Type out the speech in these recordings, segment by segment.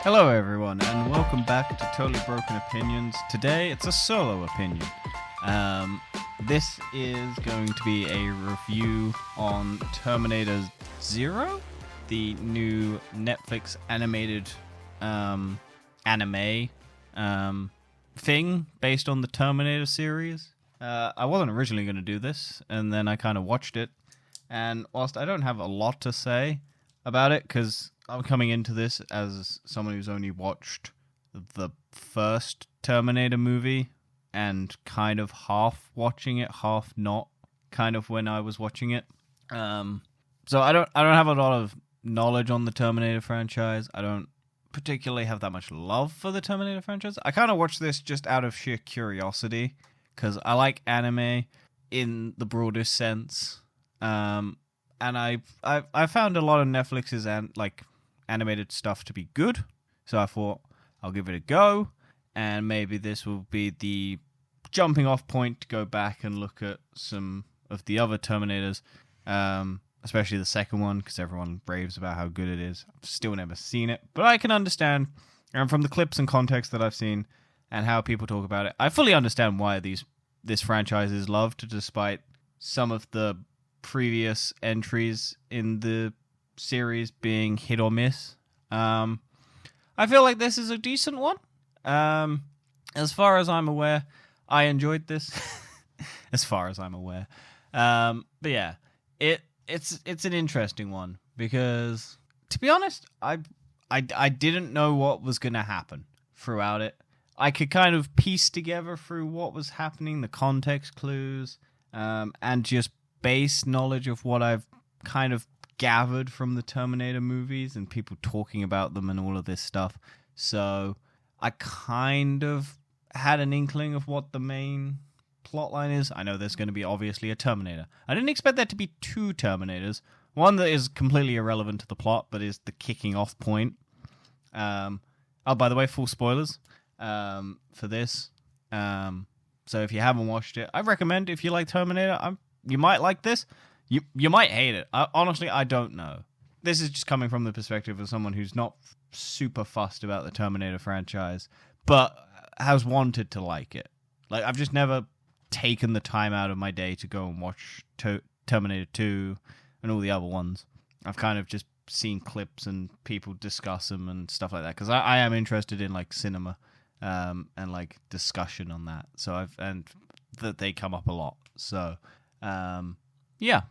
Hello everyone, and welcome back to Totally Broken Opinions. Today, it's a solo opinion. This is going to be a review on Terminator Zero, the new Netflix animated anime thing based on the Terminator series. I wasn't originally going to do this, and then I kind of watched it. And whilst I don't have a lot to say about it, because I'm coming into this as someone who's only watched the first Terminator movie and kind of half watching it, half not, kind of when I was watching it. So I don't have a lot of knowledge on the Terminator franchise. I don't particularly have that much love for the Terminator franchise. I kind of watched this just out of sheer curiosity because I like anime in the broadest sense. And I found a lot of Netflix's animated stuff to be good, so I thought I'll give it a go, and maybe this will be the jumping off point to go back and look at some of the other Terminators, especially the second one, because everyone raves about how good it is. I've still never seen it, but I can understand, and from the clips and context that I've seen and how people talk about it, I fully understand why this franchise is loved, despite some of the previous entries in the series being hit or miss. I feel like this is a decent one. As far as I'm aware, I enjoyed this. As far as I'm aware. But yeah, it's an interesting one because, to be honest, I didn't know what was going to happen throughout it. I could kind of piece together through what was happening, the context clues, and just base knowledge of what I've kind of gathered from the Terminator movies and people talking about them and all of this stuff. So I kind of had an inkling of what the main plotline is. I know there's going to be obviously a Terminator. I didn't expect there to be two Terminators. One that is completely irrelevant to the plot, but is the kicking off point. Oh, by the way, full spoilers for this. So if you haven't watched it, I recommend, if you like Terminator, you might like this. You might hate it. Honestly, I don't know. This is just coming from the perspective of someone who's not super fussed about the Terminator franchise, but has wanted to like it. Like, I've just never taken the time out of my day to go and watch Terminator 2 and all the other ones. I've kind of just seen clips and people discuss them and stuff like that, because I am interested in, like, cinema and, like, discussion on that. And that they come up a lot. So, yeah.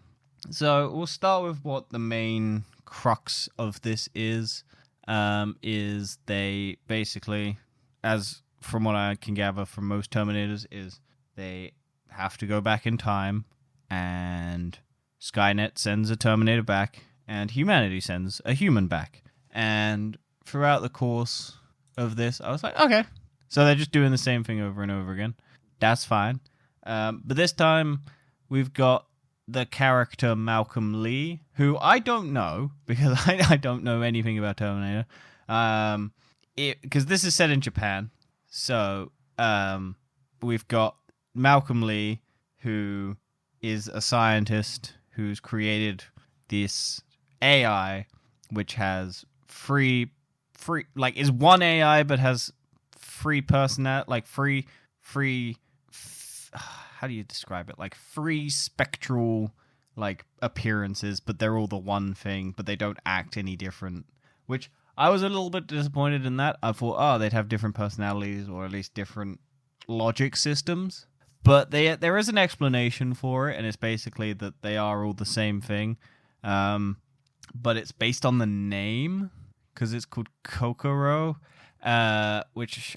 So we'll start with what the main crux of this is they basically, as from what I can gather from most Terminators, is they have to go back in time, and Skynet sends a Terminator back, and humanity sends a human back. And throughout the course of this, I was like, okay. So they're just doing the same thing over and over again. That's fine. But this time, we've got the character Malcolm Lee, who I don't know, because I don't know anything about Terminator. Because this is set in Japan. So we've got Malcolm Lee, who is a scientist who's created this AI, which has free, is one AI, but has free personality, how do you describe it? Like, free spectral, appearances, but they're all the one thing, but they don't act any different. Which, I was a little bit disappointed in that. I thought, they'd have different personalities, or at least different logic systems. But there is an explanation for it, and it's basically that they are all the same thing. But it's based on the name, because it's called Kokoro, which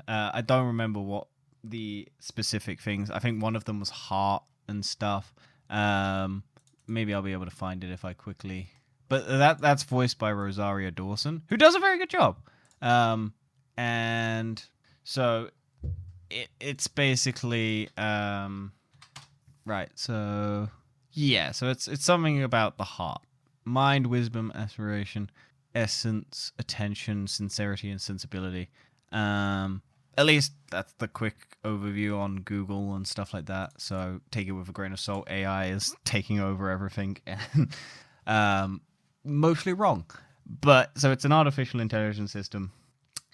I don't remember what the specific things. I think one of them was heart and stuff. Maybe I'll be able to find it if I quickly. But that's voiced by Rosario Dawson, who does a very good job. And so it's basically right. So yeah. So it's something about the heart, mind, wisdom, aspiration, essence, attention, sincerity, and sensibility. At least that's the quick overview on Google and stuff like that. So take it with a grain of salt. AI is taking over everything, and mostly wrong. But so it's an artificial intelligence system,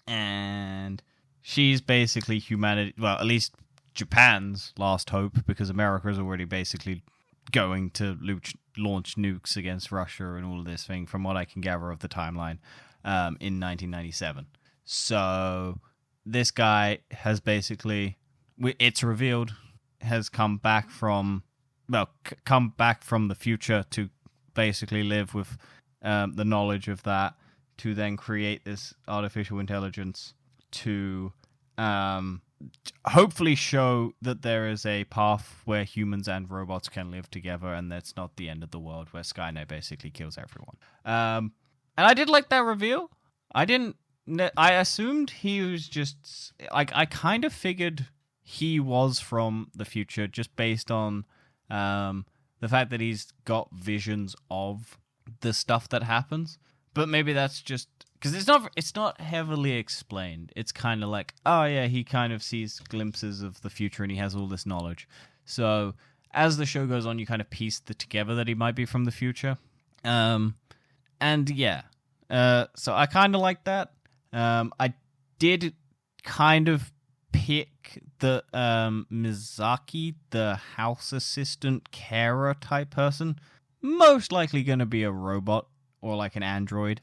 and she's basically humanity. Well, at least Japan's last hope, because America's already basically going to launch nukes against Russia and all of this thing, from what I can gather of the timeline, in 1997. So this guy has basically, it's revealed, has come back from the future to basically live with the knowledge of that, to then create this artificial intelligence to hopefully show that there is a path where humans and robots can live together, and that's not the end of the world where Skynet basically kills everyone. And I did like that reveal. I assumed he was just, like, I kind of figured he was from the future just based on the fact that he's got visions of the stuff that happens. But maybe that's just because it's not heavily explained. It's kind of like, oh yeah, he kind of sees glimpses of the future and he has all this knowledge. So as the show goes on, you kind of piece together that he might be from the future. And yeah, so I kind of like that. I did kind of pick the Mizaki, the house assistant carer type person. Most likely going to be a robot or like an android.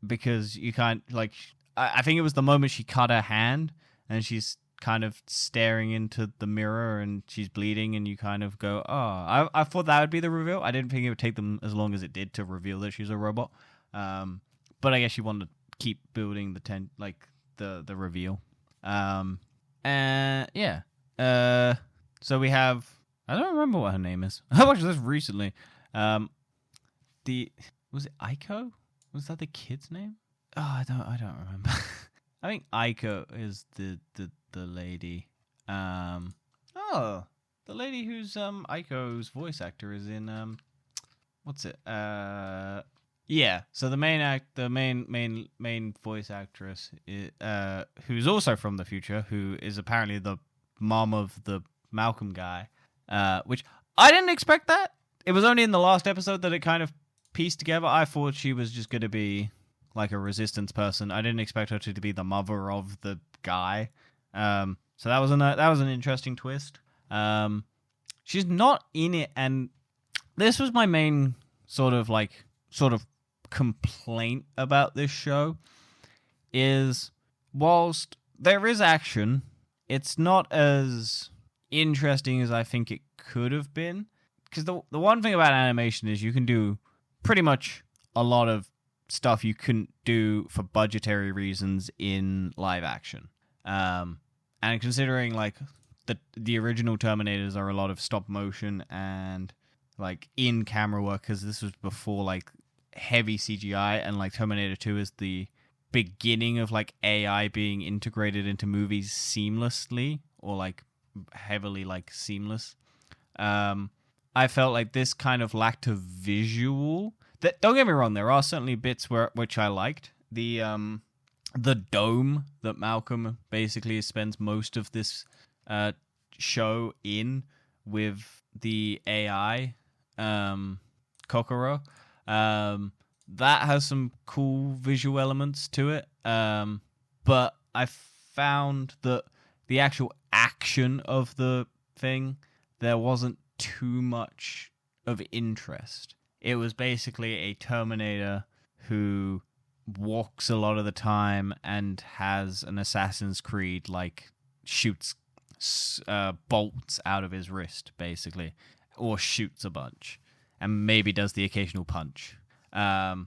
Because you can't, like, I think it was the moment she cut her hand and she's kind of staring into the mirror and she's bleeding, and you kind of go, oh, I thought that would be the reveal. I didn't think it would take them as long as it did to reveal that she's a robot. But I guess you wanted to keep building the reveal. And yeah. So we have, I don't remember what her name is. I watched this recently. Was it Aiko? Was that the kid's name? Oh, I don't remember. I think Aiko is the lady. The lady who's Aiko's voice actor is in what's it? Yeah. So the main voice actress is, who's also from the future, who is apparently the mom of the Malcolm guy, which I didn't expect that. It was only in the last episode that it kind of pieced together. I thought she was just going to be like a resistance person. I didn't expect her to be the mother of the guy. So that was an interesting twist. She's not in it, and this was my main sort of complaint about this show, is whilst there is action, it's not as interesting as I think it could have been. Because the one thing about animation is you can do pretty much a lot of stuff you couldn't do for budgetary reasons in live action. And considering like the original Terminators are a lot of stop motion and like in camera work, because this was before like heavy CGI, and like Terminator 2 is the beginning of like AI being integrated into movies seamlessly, or like heavily like seamless. I felt like this kind of lacked a visual. That, don't get me wrong, there are certainly bits which I liked. The dome that Malcolm basically spends most of this show in with the AI Kokoro. That has some cool visual elements to it. But I found that the actual action of the thing, there wasn't too much of interest. It was basically a Terminator who walks a lot of the time and has an Assassin's Creed, like, shoots bolts out of his wrist, basically, or shoots a bunch, and maybe does the occasional punch. I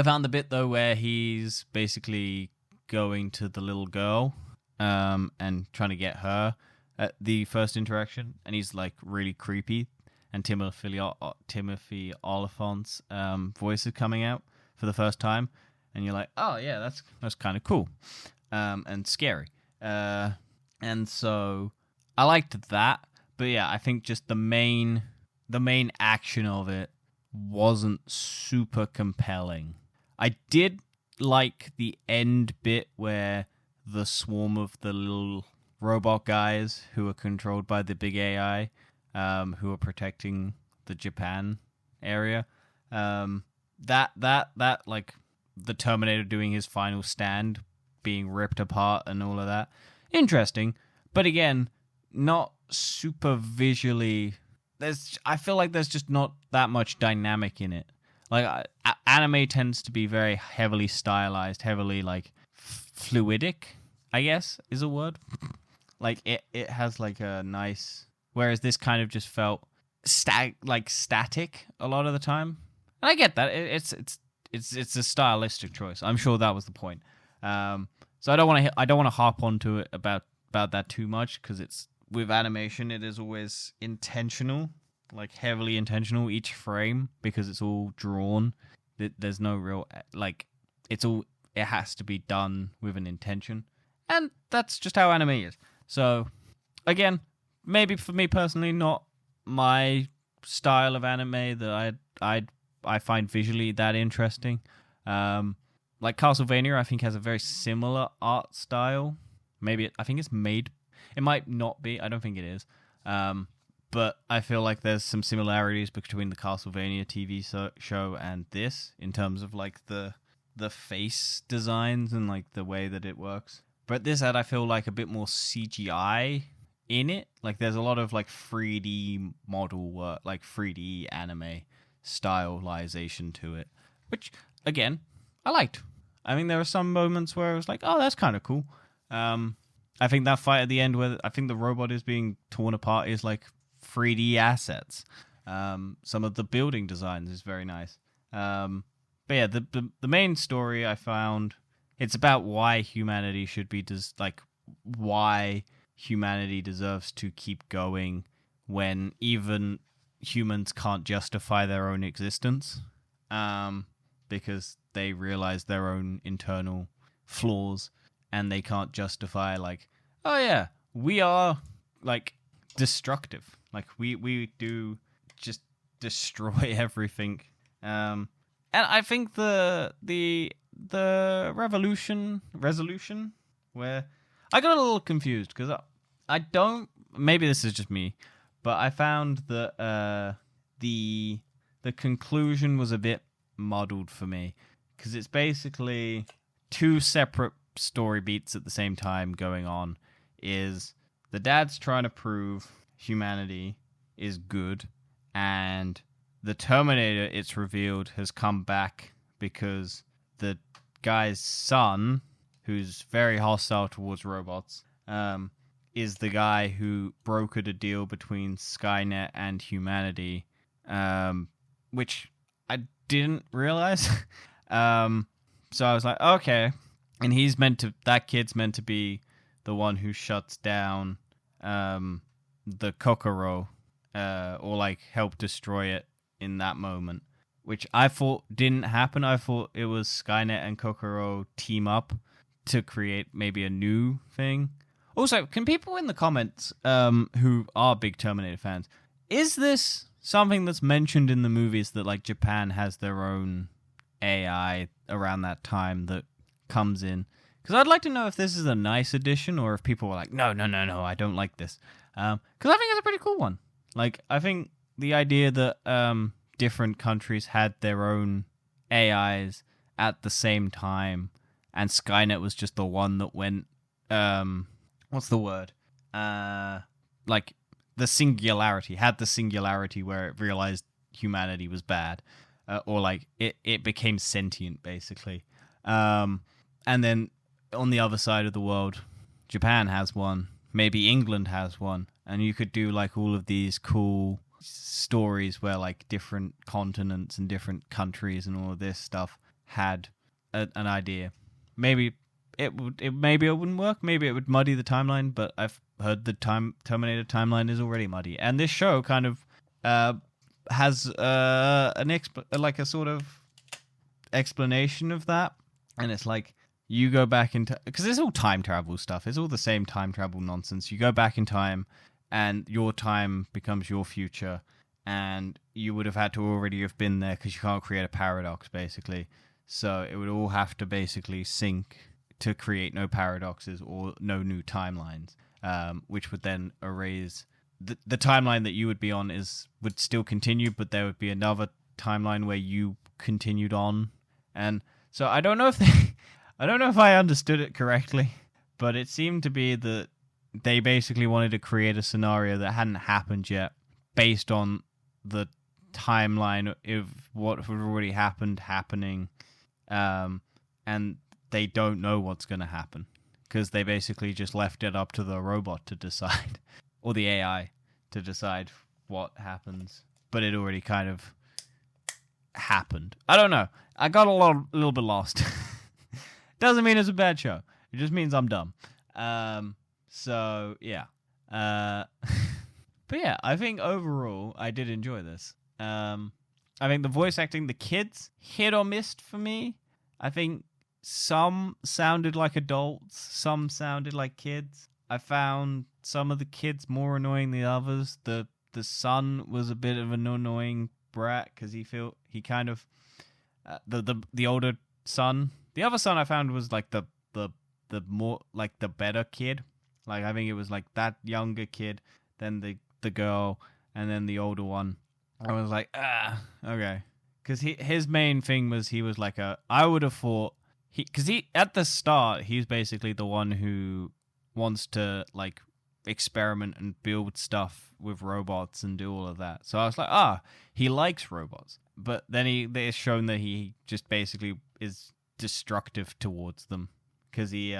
found the bit, though, where he's basically going to the little girl and trying to get her at the first interaction, and he's, like, really creepy, and Timothy Olyphant's voice is coming out for the first time, and you're like, oh, yeah, that's kind of cool and scary. And so I liked that, but yeah, I think just the main action of it wasn't super compelling. I did like the end bit where the swarm of the little robot guys who are controlled by the big AI, who are protecting the Japan area, that like the Terminator doing his final stand, being ripped apart and all of that, interesting. But again, not super visually. I feel like there's just not that much dynamic in it. Like anime tends to be very heavily stylized, heavily like fluidic, I guess is a word. Like it has like a nice, whereas this kind of just felt static a lot of the time. And I get that it's a stylistic choice. I'm sure that was the point. So I don't want to harp onto it about that too much, because it's with animation it is always intentional, like heavily intentional each frame, because it's all drawn. There's no real like it has to be done with an intention, and that's just how anime is. So again, maybe for me personally, not my style of anime that I find visually that interesting. Like Castlevania, I think has a very similar art style. Maybe I think it's made. It might not be. I don't think it is. But I feel like there's some similarities between the Castlevania TV show and this in terms of like the face designs and like the way that it works. But this had, I feel like, a bit more CGI in it. Like there's a lot of like 3D model work, like 3D anime stylization to it, which again I liked. I mean, there were some moments where I was like, oh, that's kind of cool. I think that fight at the end where I think the robot is being torn apart is like 3D assets. Some of the building designs is very nice. But yeah, the main story I found, it's about why humanity should be why humanity deserves to keep going when even humans can't justify their own existence, because they realize their own internal flaws, and they can't justify like, oh yeah, we are like destructive, like we do just destroy everything. And I think the resolution where I got a little confused, because I don't, maybe this is just me, but I found that the conclusion was a bit muddled for me, because it's basically two separate story beats at the same time going on. Is the dad's trying to prove humanity is good, and the Terminator, it's revealed, has come back because the guy's son, who's very hostile towards robots, is the guy who brokered a deal between Skynet and humanity, which I didn't realize. So I was like, okay. And that kid's meant to be the one who shuts down the Kokoro, or like help destroy it in that moment, which I thought didn't happen. I thought it was Skynet and Kokoro team up to create maybe a new thing. Also, can people in the comments who are big Terminator fans, is this something that's mentioned in the movies that like Japan has their own AI around that time that comes in? Because I'd like to know if this is a nice addition, or if people were like, no, I don't like this. Because I think it's a pretty cool one. Like, I think the idea that different countries had their own AIs at the same time, and Skynet was just the one that went, what's the word? Like, the singularity, had the singularity where it realized humanity was bad. Or like, it became sentient, basically. And then on the other side of the world, Japan has one, maybe England has one, and you could do like all of these cool stories where like different continents and different countries and all of this stuff had an idea. Maybe it wouldn't work. Maybe it would muddy the timeline. But I've heard the Terminator timeline is already muddy, and this show kind of has like a sort of explanation of that, and it's like you go back into, because it's all time travel stuff. It's all the same time travel nonsense. You go back in time, and your time becomes your future, and you would have had to already have been there because you can't create a paradox, basically. So it would all have to basically sync to create no paradoxes or no new timelines, which would then erase the timeline that you would be on would still continue, but there would be another timeline where you continued on. And so I don't know if I don't know if I understood it correctly, but it seemed to be that they basically wanted to create a scenario that hadn't happened yet based on the timeline of what had already happening, and they don't know what's going to happen because they basically just left it up to the robot to decide, or the AI to decide what happens, but it already kind of happened. I don't know. I got a little bit lost. Doesn't mean it's a bad show. It just means I'm dumb. So yeah. But yeah, I think overall I did enjoy this. I think the voice acting, the kids, hit or missed for me. I think some sounded like adults, some sounded like kids. I found some of the kids more annoying than others. The son was a bit of an annoying brat because he kind of the older son. The other son I found was like the more like the better kid. Like I think it was like that younger kid, then the girl, and then the older one. I was like, okay, because his main thing was he was like I would have thought because he at the start he's basically the one who wants to like experiment and build stuff with robots and do all of that. So I was like, he likes robots, but then it's shown that he just basically is destructive towards them because he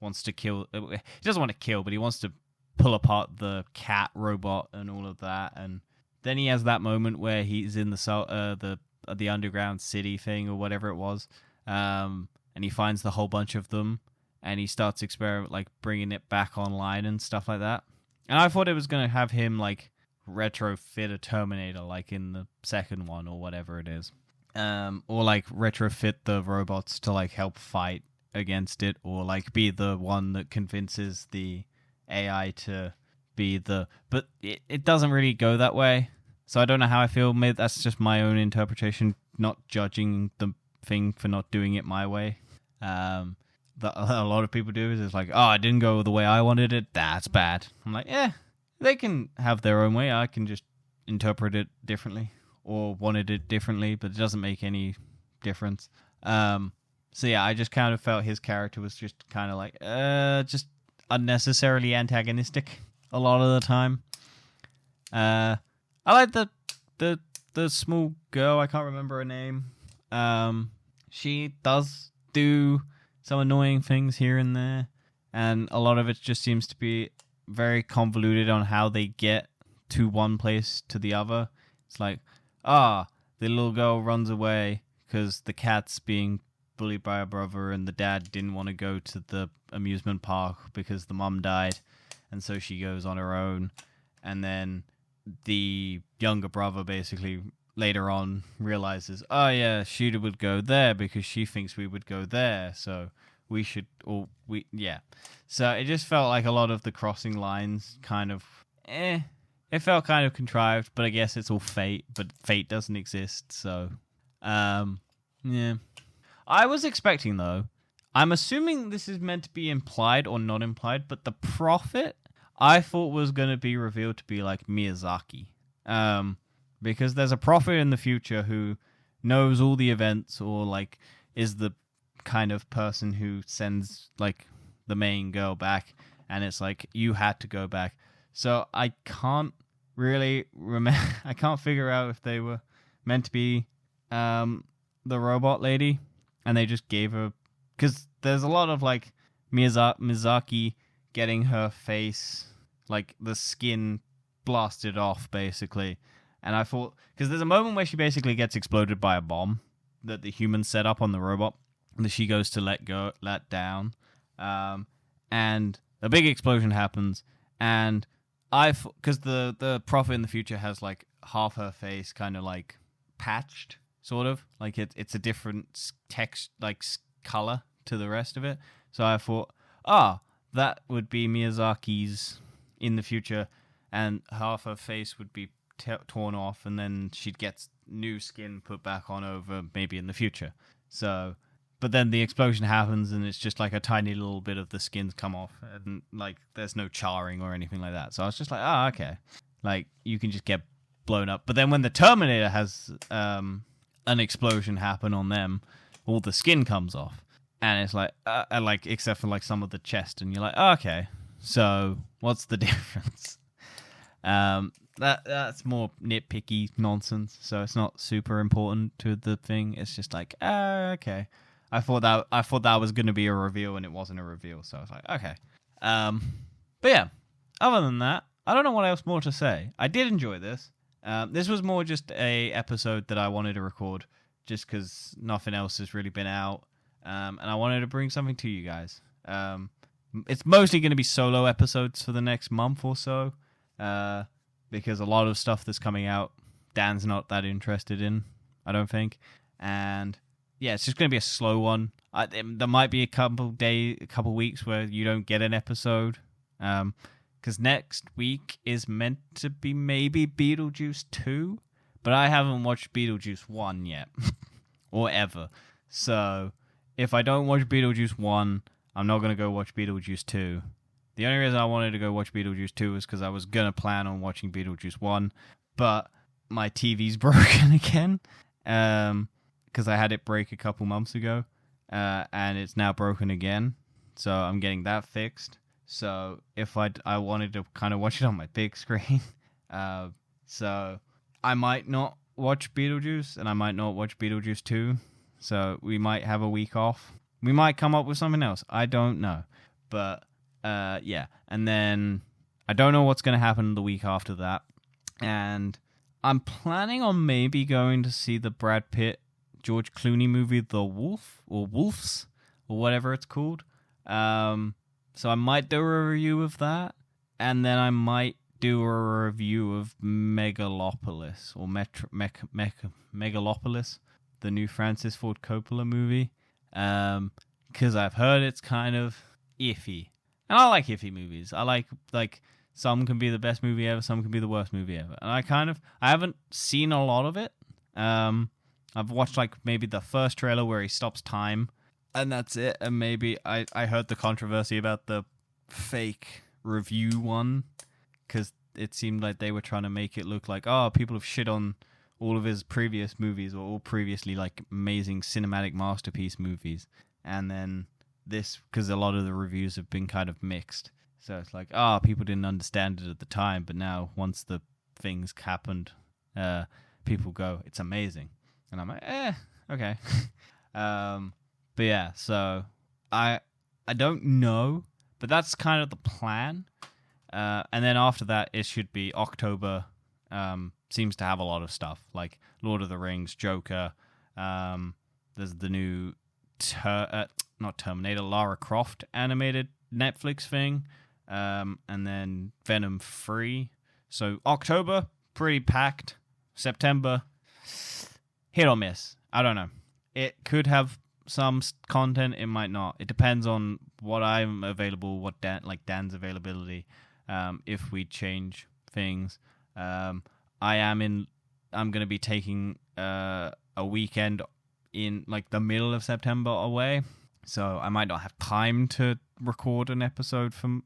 wants to kill. He doesn't want to kill, but he wants to pull apart the cat robot and all of that. And then he has that moment where he's in the underground city thing or whatever it was, and he finds the whole bunch of them, and he starts bringing it back online and stuff like that. And I thought it was gonna have him like retrofit a Terminator, like in the second one or whatever it is, or like retrofit the robots to like help fight against it, or like be the one that convinces the AI to be the. But it doesn't really go that way, so I don't know how I feel. Maybe that's just my own interpretation, not judging the thing for not doing it my way. That a lot of people do is it's like, it didn't go the way I wanted it. That's bad. I'm like, they can have their own way. I can just interpret it differently or wanted it differently, but it doesn't make any difference. So yeah, I just kind of felt his character was just kind of like, just unnecessarily antagonistic a lot of the time. I like the small girl. I can't remember her name. She does do some annoying things here and there, and a lot of it just seems to be very convoluted on how they get to one place to the other. It's like, the little girl runs away because the cat's being bullied by her brother, and the dad didn't want to go to the amusement park because the mum died, and so she goes on her own. And then the younger brother basically later on realizes, she would go there because she thinks we would go there, so we should, So it just felt like a lot of the crossing lines kind of, it felt kind of contrived, but I guess it's all fate, but fate doesn't exist, so, yeah. I was expecting, though, I'm assuming this is meant to be implied or not implied, but the prophet I thought was going to be revealed to be like Miyazaki. Because there's a prophet in the future who knows all the events, or like is the kind of person who sends like the main girl back, and it's like, you had to go back. So I can't really remember. I can't figure out if they were meant to be the robot lady, and they just gave her, because there's a lot of like Miyazaki getting her face, like the skin blasted off basically. And I thought, because there's a moment where she basically gets exploded by a bomb that the humans set up on the robot that she goes to let down. And a big explosion happens. And because the prophet in the future has like half her face kind of like patched, sort of. Like it's a different text, like color to the rest of it. So I thought, that would be Miyazaki's in the future. And half her face would be torn off, and then she'd get new skin put back on over maybe in the future. So, but then the explosion happens, and it's just like a tiny little bit of the skins come off, and like there's no charring or anything like that. So I was just like, okay, like you can just get blown up. But then when the Terminator has a an explosion happen on them, all the skin comes off, and it's like except for like some of the chest, and you're like, oh, okay, so what's the difference? That's more nitpicky nonsense, so it's not super important to the thing. It's just like, okay. I thought that was going to be a reveal, and it wasn't a reveal, so I was like, okay. But yeah, other than that, I don't know what else more to say. I did enjoy this. This was more just a episode that I wanted to record, just because nothing else has really been out, and I wanted to bring something to you guys. It's mostly going to be solo episodes for the next month or so. Because a lot of stuff that's coming out, Dan's not that interested in, I don't think. And yeah, it's just going to be a slow one. There might be a couple weeks where you don't get an episode. Because next week is meant to be maybe Beetlejuice 2. But I haven't watched Beetlejuice 1 yet. Or ever. So if I don't watch Beetlejuice 1, I'm not going to go watch Beetlejuice 2. The only reason I wanted to go watch Beetlejuice 2 was because I was going to plan on watching Beetlejuice 1, but my TV's broken again, because I had it break a couple months ago, and it's now broken again, so I'm getting that fixed. So if I wanted to kind of watch it on my big screen, so I might not watch Beetlejuice, and I might not watch Beetlejuice 2, so we might have a week off. We might come up with something else. I don't know, but... yeah, and then I don't know what's going to happen the week after that, and I'm planning on maybe going to see the Brad Pitt, George Clooney movie, The Wolf, or Wolves, or whatever it's called, so I might do a review of that, and then I might do a review of Megalopolis, or Megalopolis, the new Francis Ford Coppola movie, because I've heard it's kind of iffy. And I like iffy movies. I like some can be the best movie ever, some can be the worst movie ever. And I haven't seen a lot of it. I've watched like maybe the first trailer where he stops time, and that's it. And maybe I heard the controversy about the fake review one, because it seemed like they were trying to make it look like, oh, people have shit on all of his previous movies, or all previously like amazing cinematic masterpiece movies. And then this, because a lot of the reviews have been kind of mixed, so it's like, people didn't understand it at the time, but now once the things happened, people go, it's amazing, and I'm like, okay. But yeah, so I don't know, but that's kind of the plan, and then after that it should be October. Seems to have a lot of stuff like Lord of the Rings, Joker, there's the new not Terminator, Lara Croft animated Netflix thing, and then Venom 3. So October, pretty packed. September, hit or miss. I don't know. It could have some content, it might not. It depends on what I'm available, what Dan's availability, if we change things. I'm going to be taking a weekend in like the middle of September away, so I might not have time to record an episode from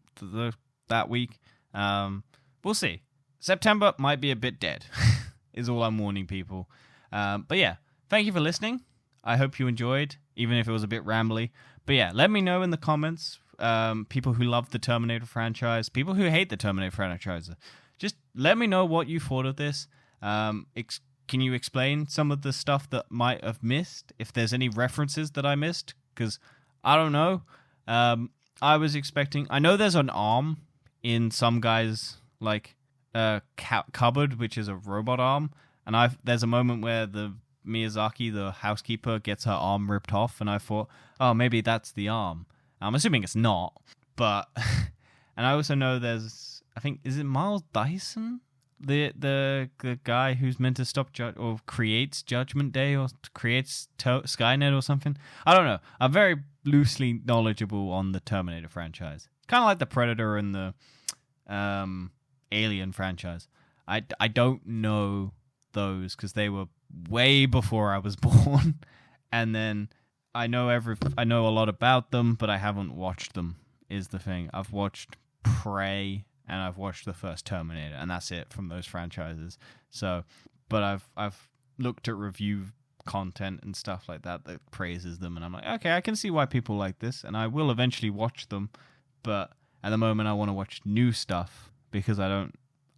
that week. We'll see. September might be a bit dead, is all I'm warning people. But yeah, thank you for listening. I hope you enjoyed, even if it was a bit rambly. But yeah, let me know in the comments, people who love the Terminator franchise, people who hate the Terminator franchise. Just let me know what you thought of this. Can you explain some of the stuff that might have missed? If there's any references that I missed? Because I don't know. I was expecting... I know there's an arm in some guy's like cupboard, which is a robot arm. And there's a moment where the Miyazaki, the housekeeper, gets her arm ripped off. And I thought, oh, maybe that's the arm. I'm assuming it's not. But... and I also know there's... I think... Is it Miles Dyson? The guy who's meant to stop or creates Judgment Day or creates Skynet or something. I don't know. I'm very loosely knowledgeable on the Terminator franchise. Kind of like the Predator and the Alien franchise. I don't know those because they were way before I was born. And then I know a lot about them, but I haven't watched them. Is the thing. I've watched Prey. And I've watched the first Terminator, and that's it from those franchises. So, but I've looked at review content and stuff like that praises them, and I'm like, okay, I can see why people like this, and I will eventually watch them. But at the moment, I want to watch new stuff because I'm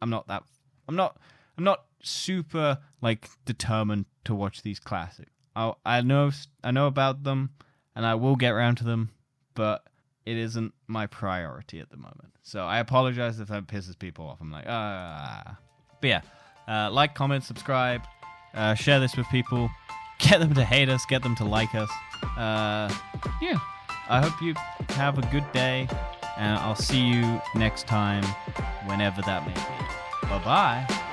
not super like determined to watch these classics. I know about them, and I will get around to them, but it isn't my priority at the moment. So I apologize if that pisses people off. I'm like, But yeah, like, comment, subscribe, share this with people, get them to hate us, get them to like us. Yeah, I hope you have a good day, and I'll see you next time, whenever that may be. Bye-bye.